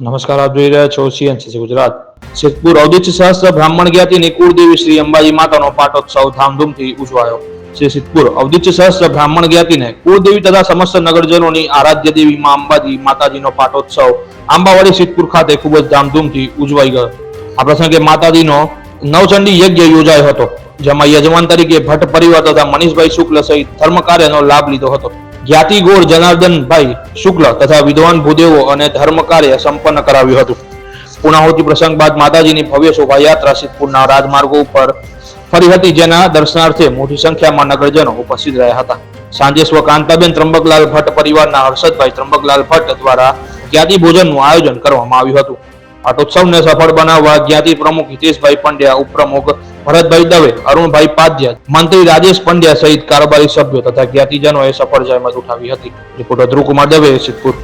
નમસ્કાર, આપ જોઈ રહ્યા છો સીએનસીસી ગુજરાત। સિદ્ધપુર અવધૂત સહસ્ત્ર બ્રાહ્મણ જ્ઞાતિની કુળદેવી શ્રી અંબાજી માતાનો પાટોત્સવ ધામધૂમથી ઉજવાયો। શ્રી સિદ્ધપુર અવધૂત સહસ્ત્ર બ્રાહ્મણ જ્ઞાતિને કુળદેવી તથા સમસ્ત નગરજનોની આરાધ્ય દેવી માં અંબાજી માતાજીનો પાટોત્સવ આંબાવાડી સિદ્ધપુર ખાતે ખૂબ જ ધામધૂમથી ઉજવાઈ ગયો। આ પ્રસંગે માતાજીનો નવચંડી યજ્ઞ યોજાયો હતો, જેમાં યજમાન તરીકે ભટ્ટ પરિવાર તથા મનીષભાઈ શુક્લ સહિત ધર્મ કાર્યનો લાભ લીધો હતો। જ્ઞાતિ ગોળ જનાર્દનભાઈ શુક્લ તથા વિદ્વાન ભૂદેવો અને ધર્મ કાર્ય સંપન્ન કરાવ્યું હતું। પૂર્ણાહુતિ પ્રસંગ બાદ માતાજીની ભવ્ય શોભાયાત્રા સિદ્ધપુરના રાજમાર્ગો ઉપર ફરી હતી, જેના દર્શનાર્થે મોટી સંખ્યામાં નગરજનો ઉપસ્થિત રહ્યા હતા। સાંજે સ્વ કાંતાબેન ત્રંબકલાલ ભટ્ટ પરિવારના હર્ષદભાઈ ત્રંબકલાલ ભટ્ટ દ્વારા જ્ઞાતિ ભોજનનું આયોજન કરવામાં આવ્યું હતું। પાટોત્સવને સફળ બનાવવા જ્ઞાતિ પ્રમુખ હિતેશભાઈ પંડ્યા, ઉપપ્રમુખ ભરતભાઈ દવે, અરુણભાઈ પાદ્યા, મંત્રી રાજેશ પંડ્યા સહિત કારોબારી સભ્યો તથા જ્ઞાતિજનોએ સફળ જહેમત ઉઠાવી હતી। રિપોર્ટર ધ્રુવકુમાર દવે, સિદ્ધપુર।